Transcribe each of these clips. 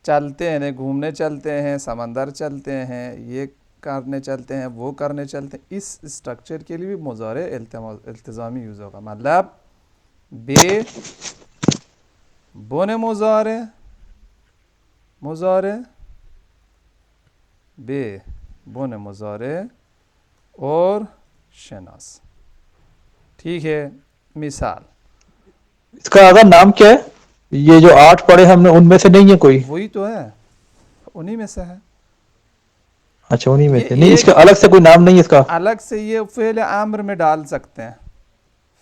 چلتے ہیں گھومنے چلتے ہیں، سمندر چلتے ہیں، یہ کرنے چلتے ہیں، وہ کرنے چلتے ہیں، اس اسٹرکچر کے لیے بھی مضارع التزامی یوز ہوگا. مطلب بے بن مضارع بے بن مضارع اور شناس. ٹھیک ہے. مثال اس کا آگا نام کیا ہے؟ یہ جو 8 پڑھے ہم نے ان میں سے نہیں ہے کوئی؟ وہی تو ہے، انہی میں سے ہے. اچھا انہی میں یہ سے نہیں، اس ایک کا الگ سے کوئی نام نہیں ہے اس کا؟ الگ سے یہ فعل امر میں ڈال سکتے ہیں.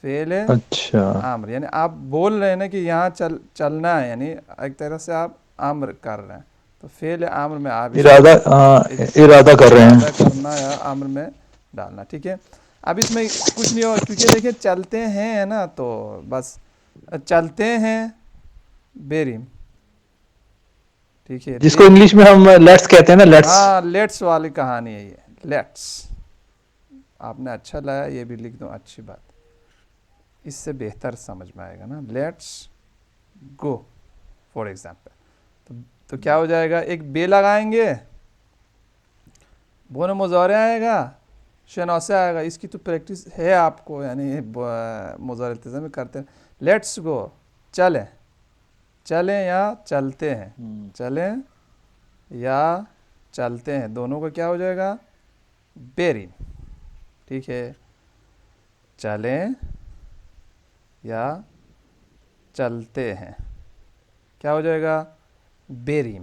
فعل اچھا امر یعنی آپ بول رہے ہیں نا کہ یہاں چلنا ہے، یعنی ایک طرح سے آپ امر کر رہے ہیں، تو فعل امر میں آپ اس کو ارادہ کر رہے ارادہ ہیں. کرنا یا امر میں ڈالنا. ٹھیک ہے. اب اس میں کچھ نہیں ہوگا کیونکہ دیکھیں چلتے ہیں نا، تو بس چلتے ہیں بیریم. ٹھیک ہے. جس کو انگلش میں ہم لیٹس کہتے ہیں نا، لیٹس. ہاں لیٹس والی کہانی ہے یہ، لیٹس. آپ نے اچھا لایا، یہ بھی لکھ دو، اچھی بات، اس سے بہتر سمجھ میں آئے گا نا. Let's go for example. تو کیا ہو جائے گا، ایک بے لگائیں گے، بون مضارع آئے گا، شناسے آئے گا. اس کی تو پریکٹس ہے آپ کو، یعنی مضارع التزامی کرتے ہیں. لیٹس گو چلیں، چلیں یا چلتے ہیں، چلیں یا چلتے ہیں، دونوں کا کیا ہو جائے گا، بیرین. ٹھیک ہے. چلیں یا چلتے ہیں کیا ہو جائے گا، بیریم.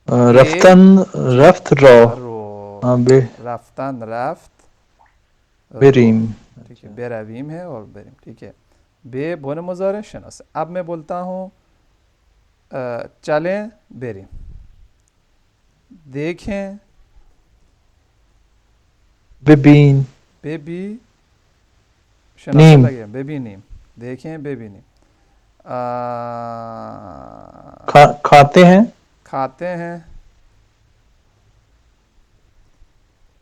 بے رفتن، رفت رو. رو ہاں بے رفتن رفت رو. بریم. ٹھیک ہے. بے رویم ہے اور بیریم. ٹھیک ہے. بے بون مضارع شناس. اب میں بولتا ہوں چلیں بیریم، دیکھیں ببین. بے بھی شناسے نیم. لگے، بے بھی نیم، دیکھیں بے بھی نیم. کھاتے ہیں. کھاتے ہیں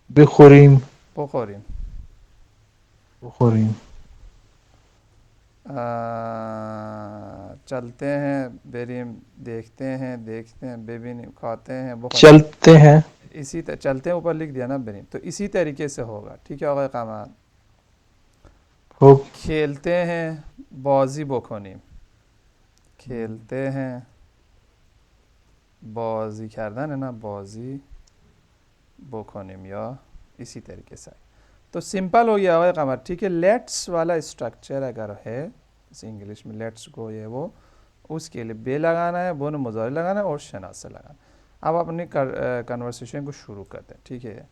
بخوریم. بخوریم. بخوریم. چلتے ہیں بیریم، دیکھتے ہیں بے بھی نیم، کھاتے ہیں بخوریم. چلتے ہیں. اسی چلتے ہیں اوپر لکھ دیا نا بریم. تو اسی طریقے سے ہوگا. ٹھیک ہے. ہوگا کامات. ہو. کھیلتے ہیں بازی بکنیم، کھیلتے ہیں بازی کردن ہے نا، بازی بکنیم یا اسی طریقے سے. تو سمپل ہو گیا ہوگا قمر. ٹھیک ہے. لیٹس والا اسٹرکچر اگر ہے انگلش میں، لیٹس گو یہ وہ، اس کے لیے بے لگانا ہے، بون مضارع لگانا ہے اور شناس سے لگانا. اب اپنی کنورسیشن کو شروع کرتے ہیں. ٹھیک ہے.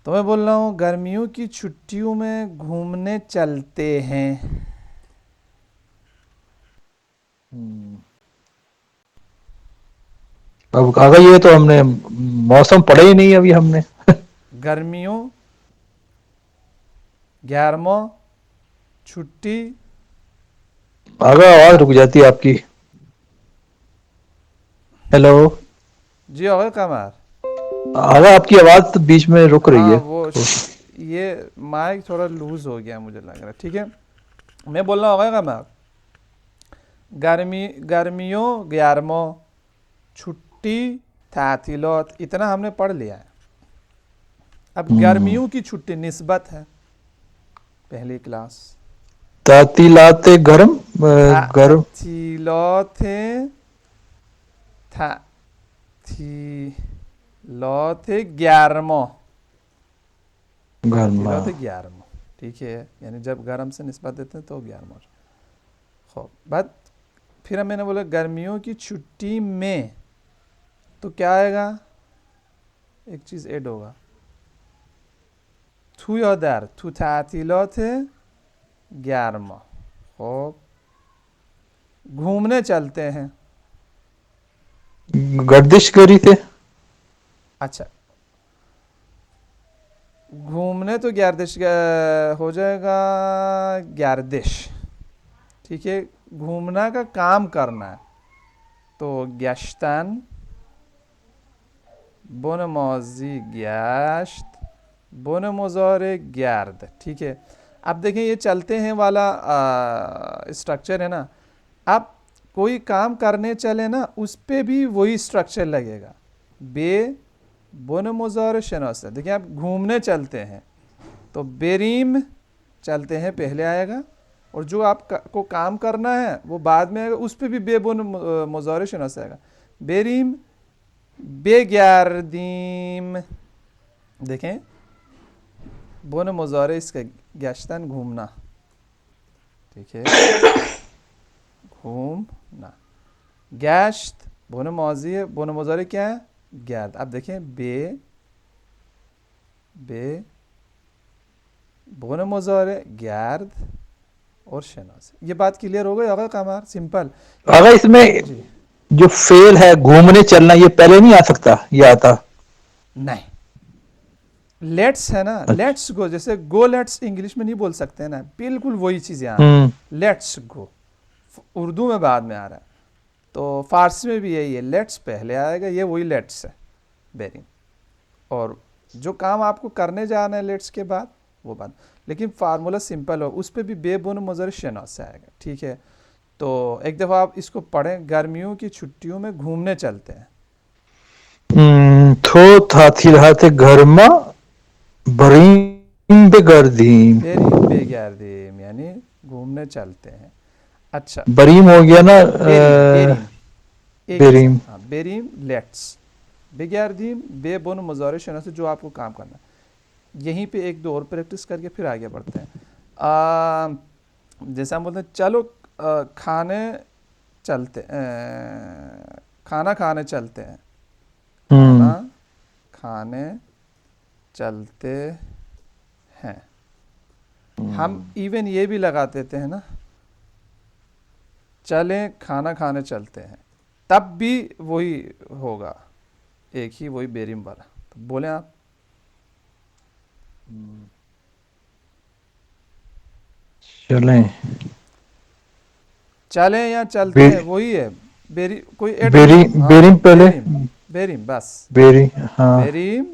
تو میں بول رہا ہوں گرمیوں کی چھٹیوں میں گھومنے چلتے ہیں. اب کہا یہ تو ہم نے موسم پڑھا ہی نہیں ابھی ہم نے. گرمیوں 11واں چھٹی. آگا آواز رک جاتی ہے آپ کی. ہیلو. جی ہوگا قمر. آگا آپ کی آواز تو بیچ میں رک رہی ہے. ہاں وہ یہ مائک تھوڑا لوز ہو گیا مجھے لگ رہا ہے. ٹھیک ہے. میں بولنا ہوگا قمر. گرمیوں 11واں چھٹی تعطیلات، اتنا ہم نے پڑھ لیا ہے. اب گرمیوں کی چھٹی نسبت ہے، پہلی کلاس. تعطیلات گرم. گرم. تعطیلات تعطیلات 11واں، گرما. تعطیلات 11واں. ٹھیک ہے. یعنی جب گرم سے نسبت دیتے ہیں تو 11واں. خوب بات. پھر میں نے بولا گرمیوں کی چھٹی میں، تو کیا آئے گا، ایک چیز ایڈ ہوگا، تو یا در، تو تعطیلات 11واں. خوب گھومنے چلتے ہیں. گردش کری تھے. اچھا گھومنے تو گردش ہو جائے گا، گردش. ٹھیک ہے. گھومنا کا کام کرنا ہے تو گشتن، بن ماضی گشت، بن مضارع گرد. ٹھیک ہے. اب دیکھیں یہ چلتے ہیں والا اسٹرکچر ہے نا. اب کوئی کام کرنے چلے نا اس پہ بھی وہی اسٹرکچر لگے گا. بے بن مضارع شناسہ. دیکھیں آپ گھومنے چلتے ہیں تو بیریم چلتے ہیں پہلے آئے گا, اور جو آپ کو کام کرنا ہے وہ بعد میں آئے گا, اس پہ بھی بے بن مضارع شناسہ آئے گا. بیریم بگردیم. دیکھیں بن مضارع اس کا گشتن گھومنا, ٹھیک ہے, گھومنا. گشت بن ماضی ہے, بن مضارع کیا ہے, گرد. اب دیکھیں بے بن مضارع گرد اور شناس. یہ بات کلیئر ہو گئی آقا قمر؟ سمپل. اگر اس میں جی جو فعل ہے گھومنے چلنا یہ پہلے نہیں آ سکتا, یہ آتا؟ نہیں, لیٹس ہے نا, لیٹس گو. جیسے گو لیٹس انگلش میں نہیں بول سکتے ہیں نا, بالکل وہی چیز یہاں ہے. لیٹس گو اردو میں بعد میں آ رہا ہے, تو فارسی میں بھی یہی ہے, لیٹس پہلے آئے گا, یہ وہی لیٹس ہے بیرنگ. اور جو کام آپ کو کرنے جانا ہے لیٹس کے بعد وہ بات, لیکن فارمولا سمپل ہو, اس پہ بھی بے بن مضارع شناس سے آئے گا. ٹھیک ہے, تو ایک دفعہ آپ اس کو پڑھیں. گرمیوں کی چھٹیوں میں گھومنے چلتے ہیں. تھو تھا تھیلہات گھرما بریم بگردیم. بیریم بے گردیم یعنی گھومنے چلتے ہیں. اچھا بریم ہو گیا نا, بیریم ایک ہی بریم. ہاں, بیریم لیٹس. بگردیم بے بن مضارع شناس جو آپ کو کام کرنا ہے. یہیں پہ ایک دو اور پریکٹس کر کے پھر آگے بڑھتے ہیں. جیسے ہم بولتے ہیں چلو کھانے چلتے, کھانا کھانے چلتے ہیں. کھانا کھانے چلتے ہیں. ہم ایون یہ بھی لگا دیتے ہیں نا, چلیں کھانا کھانے چلتے ہیں, تب بھی وہی ہوگا, ایک ہی وہی بیریم والا. تو بولیں آپ. چلیں چلیں یا چلتے ہیں وہی ہے. کوئی ایڈ نہیں بیری ہو. ہاں بیریم پہلے, بیریم بیریم بس. بیری ہاں. بیریم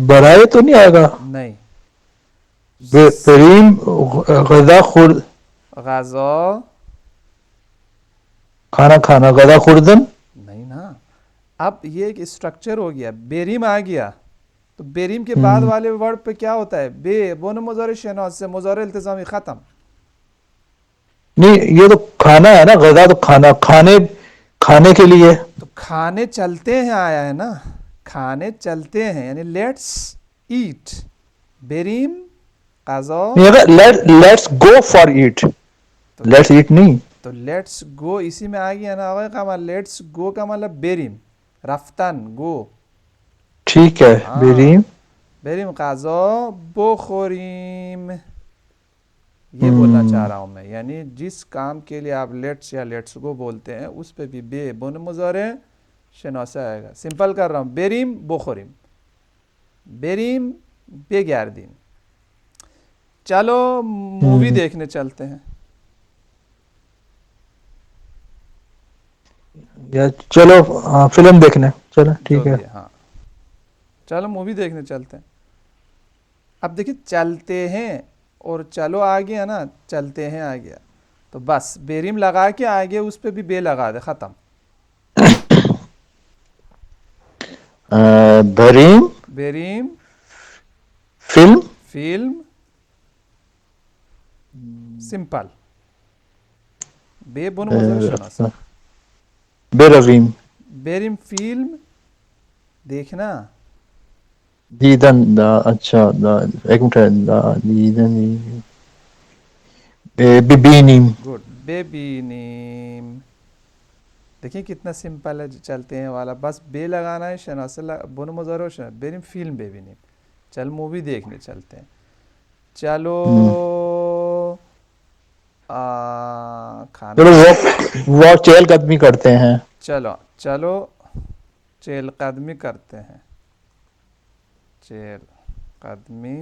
برائے تو نہیں آئے گا. نہیں. بریم غذا خورد, غذا کھانا کھانا, غذا خوردن. نہیں نا, اب یہ ایک اسٹرکچر ہو گیا. بیریم آ گیا تو بیریم کے بعد والے ورڈ پہ کیا ہوتا ہے, بے بن مضارع شناس سے مضارع التزامی ختم. نہیں یہ تو کھانا ہے نا, غذا تو کھانا, کھانے کے لیے. تو کھانے چلتے ہیں آیا ہے نا, کھانے چلتے ہیں یعنی لیٹس ایٹ. بیریم غذا لیٹس گو فار ایٹ, تو لیٹس ایٹ نہیں. تو لیٹس گو اسی میں آ گیا نا آقا. لیٹس گو کا مطلب بیریم رفتن گو. ٹھیک ہے, ہاں بیریم بیریم غذا بخوریم, یہ بولنا چاہ رہا ہوں میں. یعنی جس کام کے لیے آپ لیٹس یا لیٹس گو بولتے ہیں اس پہ بھی بے بن مضارع شناسہ آئے گا. سمپل کر رہا ہوں. Barium بخوریم, barium بگردیم. چلو مووی دیکھنے چلتے ہیں. یا چلو فلم دیکھنے, چلو جو ٹھیک ہے. بھی ہاں, چلو مووی دیکھنے چلتے ہیں. اب دیکھیں چلتے ہیں اور چلو آ گیا نا, چلتے ہیں آ گیا تو بس بیریم لگا کے آگے اس پہ بھی بے لگا دے, ختم. بریم بیریم فلم فلم سمپل بے بن مضارع شناسہ. بیرویم بیریم فلم دیکھنا. دیدن دا, اچھا دا, ایک منٹ دا, دیدن ببینیم. گڈ ببینیم. دیکھیں کتنا سمپل ہے چلتے ہیں والا, بس بے لگانا ہے, شناسہ بن مضارع شناسہ. Barium film ببینیم. چل مووی دیکھنے چلتے ہیں. چلو کھانا چلو وہ چہل قدمی کرتے ہیں. چلو چہل قدمی کرتے ہیں. چہل قدمی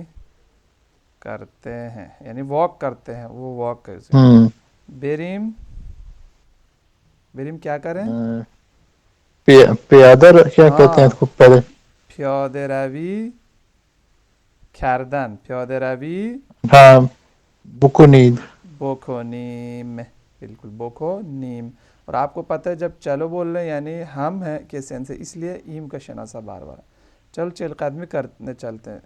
کرتے ہیں یعنی واک کرتے ہیں, وہ واک کرتے ہیں. بیریم بیریم کیا کریں, پیادر کیا کہتے ہیں ہاں اس کو پہلے, پیاده روی کردن. پیاده روی ہاں بکنید. بوکھو نیم، بالکل بوکھو نیم. اور آپ کو پتہ ہے جب چلو بول رہے ہیں یعنی ہم ہیں کے سینس ہے، اس لیے ایم کا شناسہ بار بار. چل چل قدمی کرنے چلتے ہیں.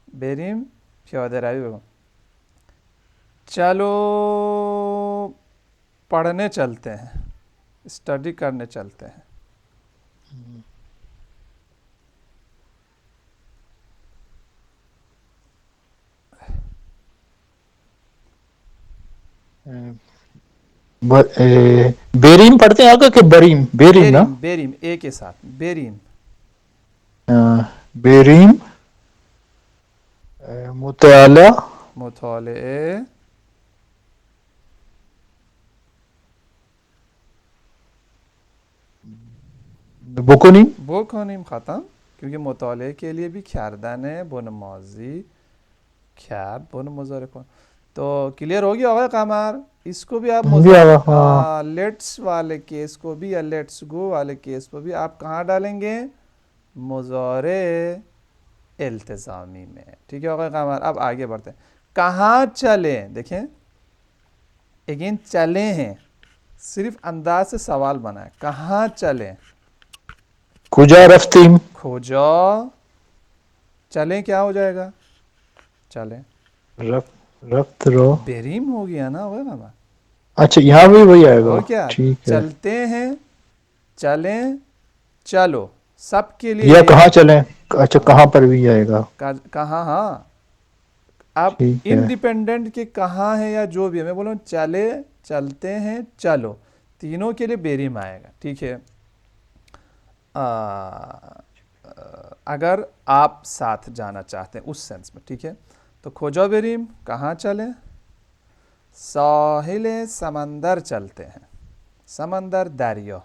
بریم پیاده روی بگو. چلو پڑھنے چلتے ہیں، اسٹڈی کرنے چلتے ہیں. بیریم پڑھتے ہیں آگے کہ بریم؟ بیریم نا؟ بیریم، بیریم اے کے ساتھ بیریم. بیریم مطالعہ مطالعے بکنی. بوکھونیم ختم، کیونکہ مطالعے کے لیے بھی کھاردن ہے، بن ماضی کھار بن مضارع کن. تو کلیئر ہو گیا ہوگا قمر. اس کو بھی آپ لیٹس والے کیس کو بھی یا لیٹس گو والے کیس کو بھی آپ کہاں ڈالیں گے؟ مضارع التزامی میں. ٹھیک ہے ہوگا قمر. اب آگے بڑھتے ہیں. کہاں چلیں؟ دیکھیں اگین چلیں ہیں، صرف انداز سے سوال بنا ہے. کہاں چلیں؟ کجا رفتیم. کھوجا. چلیں کیا ہو جائے گا؟ چلیں رفت رو. بریم ہو گیا نا ہوگا قمر. اچھا یہاں بھی وہی آئے گا. اور کیا؟ ٹھیک ہے. چلتے ہیں، چلیں، چلو سب کے لیے یا یہ کہاں چلیں. اچھا کہاں پر بھی آئے گا. کہاں. ہاں اب ٹھیک ہے. انڈیپینڈنٹ کے کہاں ہے یا جو بھی ہے، میں بولوں چلے، چلتے ہیں، چلو، تینوں کے لیے بیریم آئے گا. ٹھیک ہے. اگر آپ ساتھ جانا چاہتے ہیں اس سینس میں. ٹھیک ہے. تو کھوجو بریم کہاں چلیں؟ ساحل سمندر چلتے ہیں. سمندر دریا،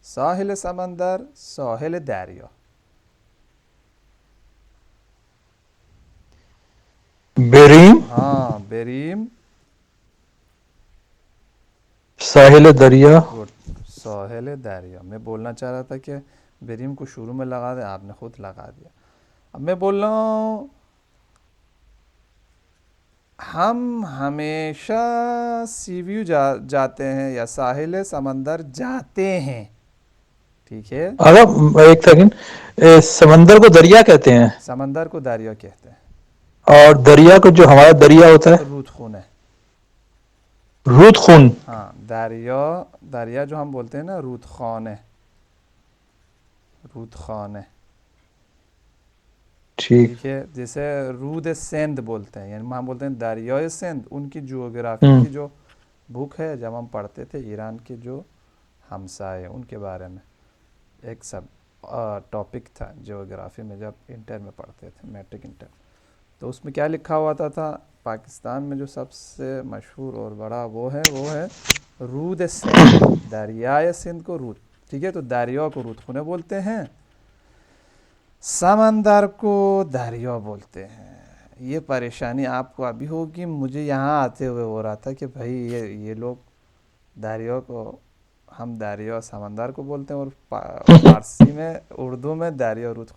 ساحل سمندر، ساحل دریا. بریم ہاں بریم ساحل دریا. گڈ، ساحل دریا. میں بولنا چاہ رہا تھا کہ بریم کو شروع میں لگا دیں، آپ نے خود لگا دیا. اب میں بول رہا ہوں ہم ہمیشہ سی ویو جاتے ہیں یا ساحل سمندر جاتے ہیں. ٹھیک ہے. اگر ایک سیکنڈ، سمندر کو دریا کہتے ہیں سمندر کو دریا کہتے ہیں. اور دریا کو جو ہمارا دریا ہوتا ہے رود خون ہے. رود خون. ہاں دریا جو ہم بولتے ہیں نا رود خان ہے. رود خان ہے. ٹھیک ہے. جیسے رود سندھ بولتے ہیں، یعنی ہم بولتے ہیں دریائے سندھ. ان کی جیوگرافی کی جو بک ہے، جب ہم پڑھتے تھے ایران کے جو ہمسائے ان کے بارے میں ایک سب ٹاپک تھا جیوگرافی میں، جب انٹر میں پڑھتے تھے، میٹرک انٹر. تو اس میں کیا لکھا ہوا تھا پاکستان میں جو سب سے مشہور اور بڑا وہ ہے رود سندھ. دریائے سندھ کو رود. ٹھیک ہے. تو دریا کو رود خونے بولتے ہیں، سمندر کو دریا بولتے ہیں. یہ پریشانی آپ کو ابھی ہوگی، مجھے یہاں آتے ہوئے ہو رہا تھا کہ بھائی یہ لوگ دریا کو ہم دریا سمندر کو بولتے ہیں اور فارسی میں اردو میں دریا رود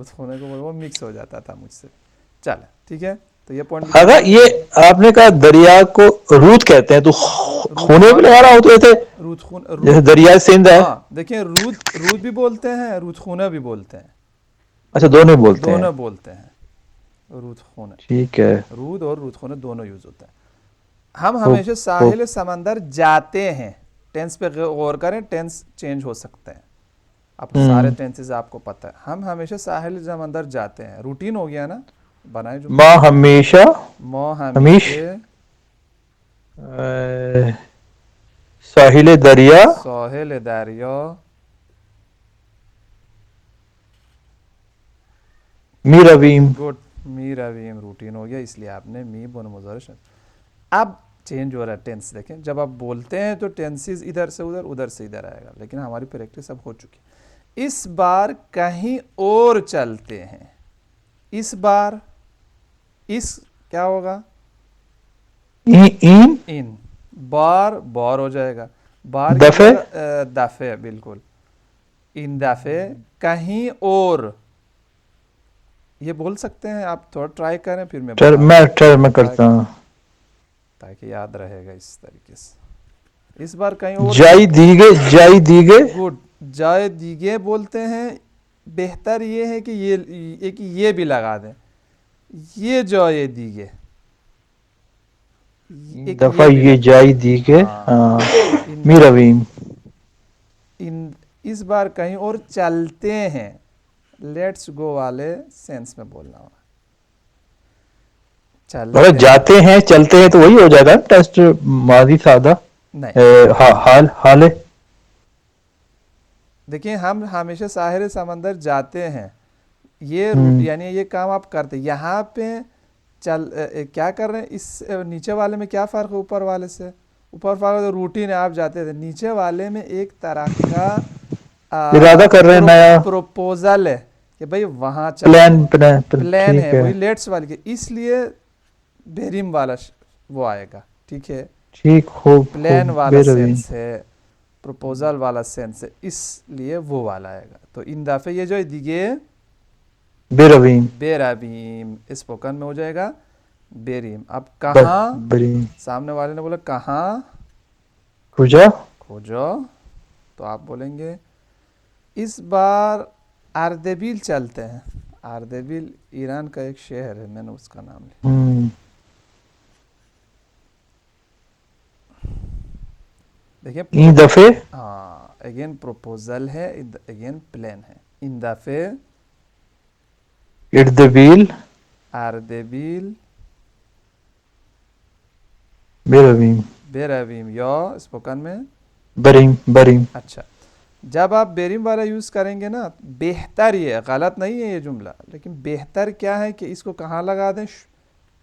خونے کو وہ مکس ہو جاتا تھا مجھ سے. چل ٹھیک ہے. تو یہ پوائنٹ بھی اگر یہ آپ نے کہا دریا کو رود کہتے ہیں تو رود خونے بھی خان، لگا رہا ہوتے تھے رود خون، جیسے دریا سندھ ہے. ہاں دیکھیں رود بھی بولتے ہیں، رود خونے بھی بولتے ہیں. اچھا دونوں بولتے ہیں. دونوں بولتے ہیں. رود خونے، ٹھیک ہے. رود اور رود خونے دونوں یوز ہوتے ہیں. ہم ہمیشہ ساحل سمندر جاتے ہیں. ٹینس پہ غور کریں، ٹینس چینج ہو سکتے ہیں. اب سارے ٹینسز آپ کو پتہ ہے. ہم ہمیشہ ساحل سمندر جاتے ہیں. روٹین ہو گیا نا، بنائے جملہ. ماں ہمیشہ، ماں ہمیش ہمیشہ ساحل دریا ساحل دریا می رویم. گڈ، می رویم. روٹین ہو گیا، اس لیے آپ نے می بن مضارع. اب چینج ہو رہا ہے ٹینس. دیکھیں جب آپ بولتے ہیں تو ٹینسز ادھر سے ادھر، ادھر سے ادھر آئے گا، لیکن ہماری پریکٹس اب ہو چکی. اس بار کہیں اور چلتے ہیں. اس بار، اس کیا ہوگا؟ این ان. بار ہو جائے گا. بار کی دفعہ جگہ دفعہ. بالکل. ان دفعہ کہیں اور. یہ بول سکتے ہیں آپ، تھوڑا ٹرائی کریں پھر میں بتا میں دوں. کرتا ہوں. تاکہ یاد رہے گا اس طریقے سے. اس بار کہیں اور جائی دیگے جائی دیگے گڈ. جائے دیگے بولتے ہیں. بہتر یہ ہے کہ یہ بھی لگا دیں. یہ جائے دیگے دفعہ یہ جائی دیگے ہاں میرویم. اس بار کہیں اور چلتے ہیں. لیٹس گو والے سینس میں بولنا ہوگا. اگر جاتے ہیں چلتے ہیں تو وہی ہو جائے گا ٹیسٹ ماضی سادہ نہیں. حال. دیکھیں ہم ہمیشہ ساحل سمندر جاتے ہیں. یہ روٹ یعنی یہ کام آپ کرتے. یہاں پہ کیا کر رہے ہیں. اس نیچے والے میں کیا فرق ہے اوپر والے سے. اوپر والے روٹین ہے آپ جاتے تھے. نیچے والے میں ایک طرح کا ارادہ کر رہے ہیں نیا پروپوزل ہے کہ بھئی وہاں چلتے ہیں. پلان ہے وہی لیٹس والے کے. اس لیے بیریم والا وہ آئے گا. ٹھیک ہے. ٹھیک خوب پلان خوب والا بیروین سینس ہے. پروپوزل والا سینس ہے. اس لیے وہ والا آئے گا. تو ان دفعہ یہ جو ہے دیگے بیروین بیرابیم اسپوکن میں ہو جائے گا بیریم. اب کہاں سامنے والے نے بولا کہاں کھوجو تو آپ بولیں گے اس بار اردبیل چلتے ہیں. اردبیل ایران کا ایک شہر ہے. میں نے اس کا نام لیا. دیکھیں این دفعے ہاں اگین پروپوزل ہے. اگین پلان ہے. ان دفعے اردبیل اردبیل بیرویم یا اسپوکن میں بریم. اچھا جب آپ بیریم والا یوز کریں گے نا بہتر یہ غلط نہیں ہے یہ جملہ لیکن بہتر کیا ہے کہ اس کو کہاں لگا دیں.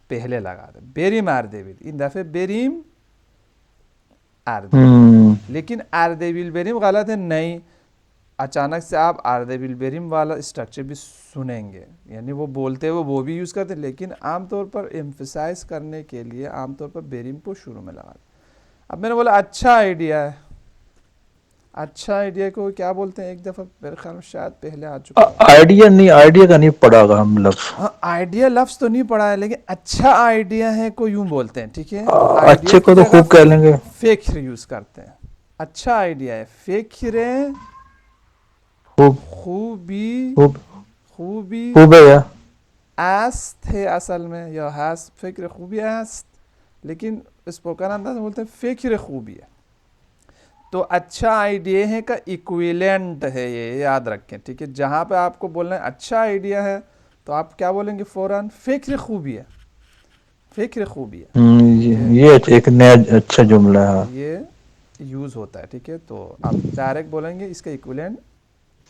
پہلے لگا دیں. بیریم اردبیل. ان دفعے بیریم اردبیل. لیکن اردبیل بیریم غلط ہے نہیں. اچانک سے آپ اردبیل بیریم والا اسٹرکچر بھی سنیں گے. یعنی وہ بولتے ہوئے وہ بھی یوز کرتے ہیں لیکن عام طور پر ایمفیسائز کرنے کے لیے عام طور پر بیریم کو شروع میں لگا دیں. اب میں نے بولا اچھا آئیڈیا ہے. اچھا آئیڈیا کو کیا بولتے ہیں. ایک دفعہ میرے خیال میں شاید پہلے آ چکا ہے. آئیڈیا کا نہیں پڑا گا ہم لفظ. ہاں آئیڈیا لفظ تو نہیں پڑا ہے لیکن اچھا آئیڈیا ہے کو یوں بولتے ہیں. ٹھیک ہے. آئیڈیا اچھے کی کو تو جگہ خوب کہہ لیں گے. فکر یوز کرتے ہیں. اچھا آئیڈیا ہے. فکر خوبی خوب ہے یا است ہے اصل میں یا ہست. فکر خوبی است لیکن اسپوکن انداز میں بولتے ہیں فکر خوبی ہے. تو اچھا آئیڈیا ہے کا ایکویلنٹ ہے یہ یاد رکھیں. ٹھیک ہے. جہاں پہ آپ کو بولنا ہے اچھا آئیڈیا ہے تو آپ کیا بولیں گے فوراً فکر خوبی ہے. فکر خوبی ہے. یہ ایک نیا اچھا جملہ ہے. یہ یوز ہوتا ہے. ٹھیک ہے. تو آپ ڈائریکٹ بولیں گے اس کا ایکویلنٹ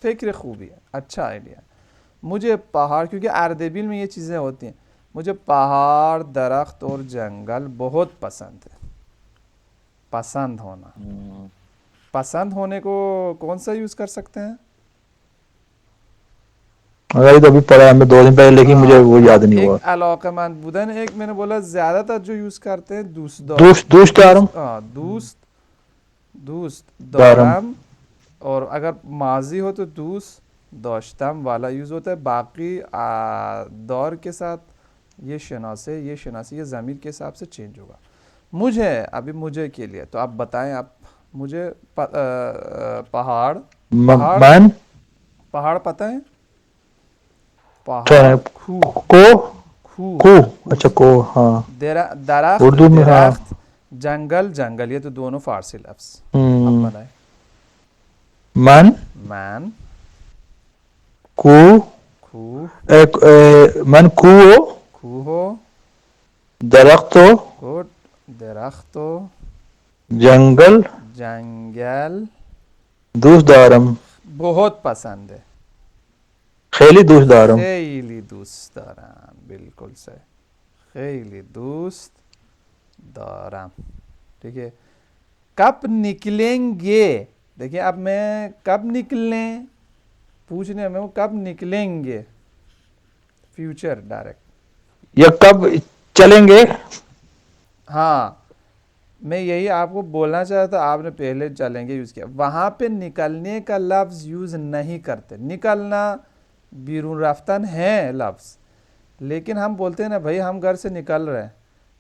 فکر خوبی ہے. اچھا آئیڈیا. مجھے پہاڑ کیونکہ اردبیل میں یہ چیزیں ہوتی ہیں. مجھے پہاڑ درخت اور جنگل بہت پسند ہے. پسند ہونا. پسند ہونے کو کون سا یوز کر سکتے ہیں. تو ابھی پڑھا ہے ہمیں 2 دن پہلے لیکن مجھے وہ یاد نہیں ایک ہوا. علاقہ مند بودن. ایک میں نے بولا زیادہ تر جو یوز کرتے ہیں دوست دارم اور اگر ماضی ہو تو دوست داشتم والا یوز ہوتا ہے. باقی دور کے ساتھ یہ شناسی یہ ضمیر کے حساب سے چینج ہوگا. مجھے ابھی مجھے کے لیے تو آپ بتائیں. آپ مجھے پہاڑ پتہ ہے. پہاڑ اچھا کو ہاں درخت جنگل یہ تو دونوں فارسی لفظ. اب بنائیں. من کوہ درخت جنگل دوست دارم بہت پسند ہے. خیلی دوست دارم. خیلی دوست دارم. بالکل صحیح. خیلی دوست دارم. ٹھیک ہے. کب نکلیں گے. دیکھیں اب میں کب نکلیں پوچھنے میں کب نکلیں گے فیوچر ڈائریکٹ. یا کب چلیں گے. ہاں میں یہی آپ کو بولنا چاہتا تھا. آپ نے پہلے چلیں گے یوز کیا. وہاں پہ نکلنے کا لفظ یوز نہیں کرتے. نکلنا بیرون رفتن ہے لفظ لیکن ہم بولتے ہیں نا بھائی ہم گھر سے نکل رہے ہیں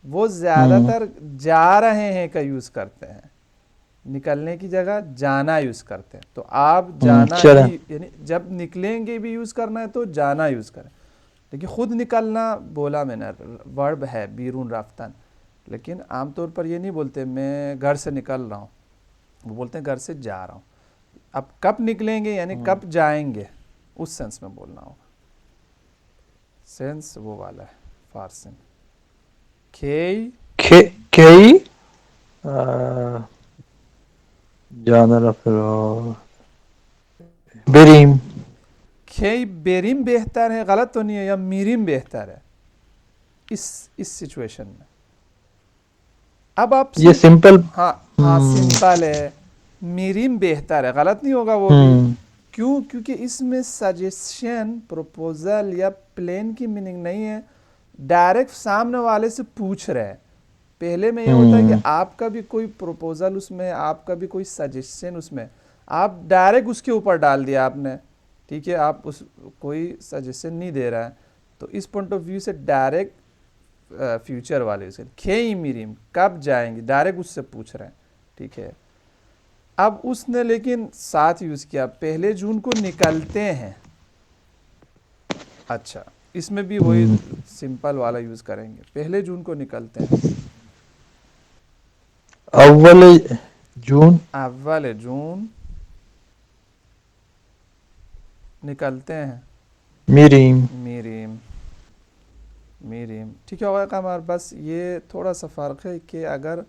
وہ زیادہ تر جا رہے ہیں کا یوز کرتے ہیں، نکلنے کی جگہ جانا یوز کرتے ہیں. تو آپ جانا چلیں ہی، یعنی جب نکلیں گے بھی یوز کرنا ہے تو جانا یوز کریں. لیکن خود نکلنا بولا میں نے ورب ہے بیرون رفتن، لیکن عام طور پر یہ نہیں بولتے میں گھر سے نکل رہا ہوں، وہ بولتے ہیں گھر سے جا رہا ہوں. اب کب نکلیں گے یعنی کب جائیں گے، اس سینس میں بولنا ہوگا. سینس وہ والا ہے فارسی میں. کھیئی کئی جانا رفر بریم. کھیئی بیریم بہتر ہے، غلط تو نہیں ہے، یا میریم بہتر ہے اس سچویشن میں. اب آپ یہ سمپل. ہاں سمپل ہے، میریم بہتر ہے، غلط نہیں ہوگا وہ بھی. کیوں؟ کیونکہ اس میں سجیشن، پروپوزل یا پلین کی میننگ نہیں ہے، ڈائریکٹ سامنے والے سے پوچھ رہے ہیں. پہلے میں یہ ہوتا ہے کہ آپ کا بھی کوئی پروپوزل اس میں، آپ کا بھی کوئی سجیشن اس میں، آپ ڈائریکٹ اس کے اوپر ڈال دیا آپ نے، ٹھیک ہے، آپ اس کوئی سجیشن نہیں دے رہا ہے. تو اس پوائنٹ آف ویو سے ڈائریکٹ فیوچر والے اسے کھیئی میریم کب جائیں گے، ڈائریکٹ اس سے پوچھ رہے ہیں، ٹھیک ہے. اب اس نے لیکن ساتھ یوز کیا، پہلے جون کو نکلتے ہیں. اچھا اس میں بھی وہی سمپل والا یوز کریں گے، پہلے جون کو نکلتے ہیں. اول جون اول جون نکلتے ہیں. میریم. میریم ٹھیک ہے ہوگا کمار. بس یہ تھوڑا سا فرق ہے کہ اگر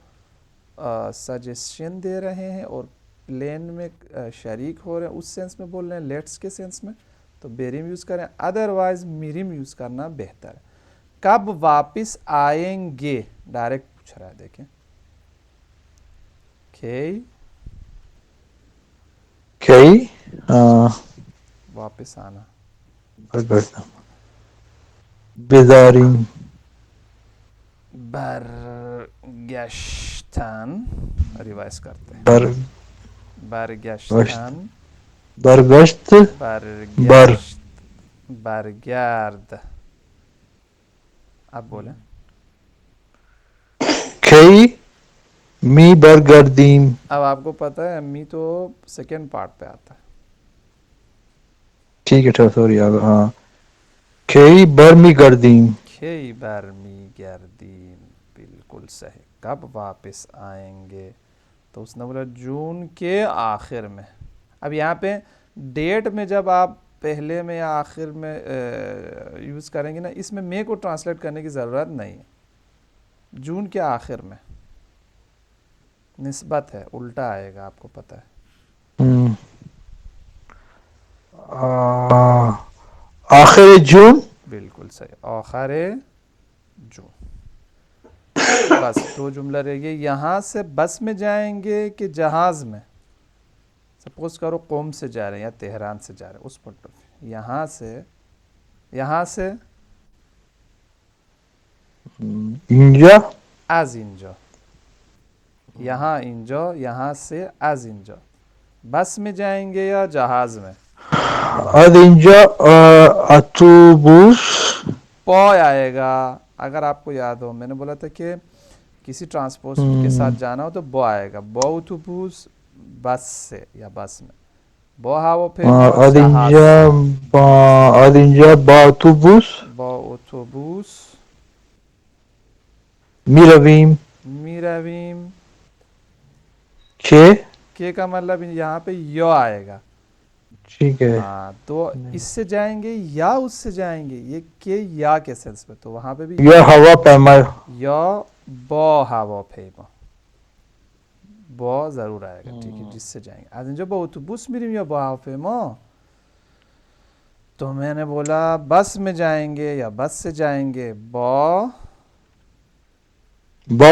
سجیشن دے رہے ہیں اور پلین میں شریک ہو رہے ہیں، اس سینس میں بول رہے ہیں، لیٹس کے سینس میں، تو بیریم یوز کریں، ادروائز میریم یوز کرنا بہتر ہے. کب واپس آئیں گے، ڈائریکٹ پوچھ رہا ہے، دیکھیں کئی واپس آنا. بیزاریم. برگشتن ریوائز کرتے ہیں. برگشتن، برگشت. بر برگشت، برگرد. اب بولیں. کئی می برگردیم. اب آپ کو پتہ ہے می تو سیکنڈ پارٹ پہ آتا ہے. ٹھیک ہے سوری ہاں. کئی برمی گردیم. کھیئی برمی گردیم، بالکل صحیح. کب واپس آئیں گے، تو اس نے بولا جون کے آخر میں. اب یہاں پہ ڈیٹ میں جب آپ پہلے میں یا آخر میں یوز کریں گے نا، اس میں مے کو ٹرانسلیٹ کرنے کی ضرورت نہیں ہے. جون کے آخر میں نسبت ہے، الٹا آئے گا، آپ کو پتہ ہے. آخر جون. بالکل صحیح، آخر جون. بس دو جملہ رہ گئے. یہاں سے بس میں جائیں گے کہ جہاز میں. سپوز کرو قوم سے جا رہے ہیں یا تہران سے جا رہے ہیں، اس پوائنٹ آف یہاں سے اینجا. از اینجا، یہاں اینجا، یہاں سے از اینجا. بس میں جائیں گے یا جہاز میں. از اینجا اتوبوس. پو آئے گا. اگر آپ کو یاد ہو میں نے بولا تھا کہ کسی ٹرانسپورٹ کے ساتھ جانا ہو تو بو آئے گا. بو اتوبوس بس سے یا بس میں. بو ہاو پیما از جہاز اینجا سے. از اینجا با اتوبوس. با اتوبوس می رویم. می رویم. چھ. کے کا مطلب یہاں پہ یو آئے گا. ٹھیک ہے. ہاں تو اس سے جائیں گے یا اس سے جائیں گے، یہ کہ یا کے سینس میں، تو وہاں پہ بھی یا ہوا پیما. یا بو ہوا پیما، بو ضرور آئے گا، ٹھیک ہے، جس سے جائیں گے. از اینجا با اتوبوس میریم یا با هواپیما. تو میں نے بولا بس میں جائیں گے یا بس سے جائیں گے. با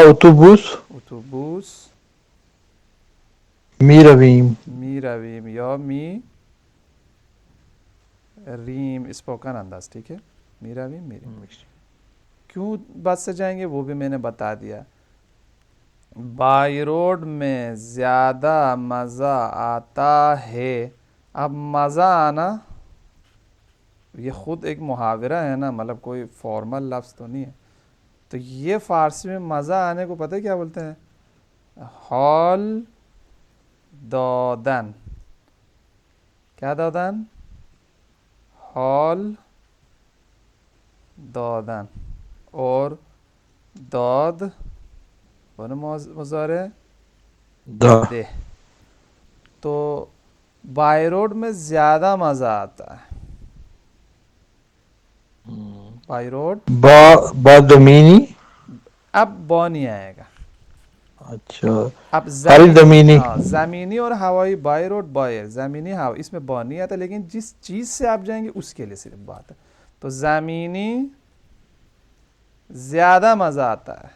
اتوبوس اتوبوس می رویم. می رویم یا می ریم اسپوکن انداز، ٹھیک ہے. می رویم می ریم. کیوں بس سے جائیں گے وہ بھی میں نے بتا دیا. بائی روڈ میں زیادہ مزہ آتا ہے. اب مزہ آنا یہ خود ایک محاورہ ہے نا، مطلب کوئی فارمل لفظ تو نہیں ہے. تو یہ فارسی میں مزہ آنے کو پتہ ہے کیا بولتے ہیں؟ حال دادن. کیا دادن؟ حال دادن. اور داد بن مضارع دا دے. تو بائی روڈ میں زیادہ مزہ آتا ہے. بائی روڈ با زمینی. اب با نہیں آئے گا. اچھا اب ہری زمینی. ہاں زمینی اور ہوائی بائی روڈ بائی زمینی ہوا اس میں با نہیں آتا, لیکن جس چیز سے آپ جائیں گے اس کے لیے صرف بات ہے. تو زمینی زیادہ مزہ آتا ہے.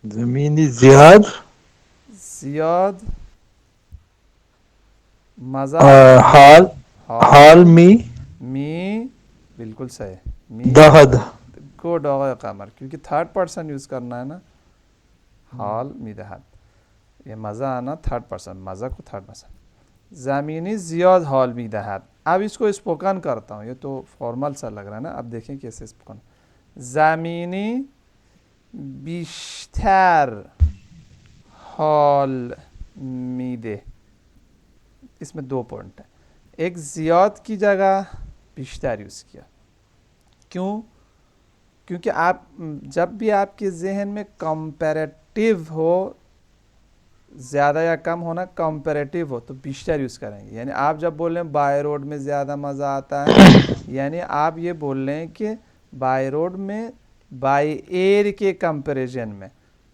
زمینی زیاد. زیاد مزہ حال حال می می بالکل صحیح. می دہد. گڈ آقا قمر, کیونکہ تھرڈ پرسن یوز کرنا ہے نا. حال می دہد, یہ مزہ آنا تھرڈ پرسن, مزہ کو تھرڈ پرسن. زمینی زیاد حال می دہد. اب اس کو اسپوکن کرتا ہوں, یہ تو فارمل سا لگ رہا ہے نا. اب دیکھیں کیسے اسپوکن. زمینی بیشتر حال میده. اس میں دو پوائنٹ ہیں. ایک زیاد کی جگہ بیشتر یوز کیا. کیوں؟ کیونکہ آپ جب بھی آپ کے ذہن میں کمپیریٹیو ہو, زیادہ یا کم ہونا کمپیریٹیو ہو, تو بیشتر یوز کریں گے. یعنی آپ جب بول رہے ہیں بائی روڈ میں زیادہ مزہ آتا ہے, یعنی آپ یہ بول رہے ہیں کہ بائی روڈ میں بائی ایئر کے کمپیریزن میں.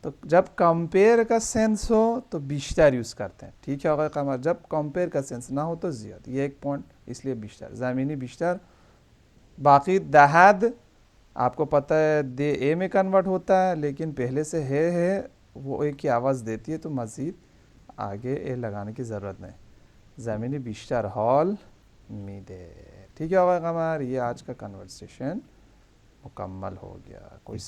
تو جب کمپیئر کا سینس ہو تو بیشتر یوز کرتے ہیں. ٹھیک ہے آقا قمر, جب کمپیئر کا سینس نہ ہو تو زیادہ. یہ ایک پوائنٹ, اس لیے بیشتر زمینی بیشتر. باقی دہد آپ کو پتہ ہے دے اے میں کنورٹ ہوتا ہے, لیکن پہلے سے ہے وہ اے کی آواز دیتی ہے, تو مزید آگے اے لگانے کی ضرورت نہیں. زمینی بیشتر حال میده. ٹھیک ہے آقا قمر, یہ آج کا کنورسیشن مکمل ہو گیا. کوئی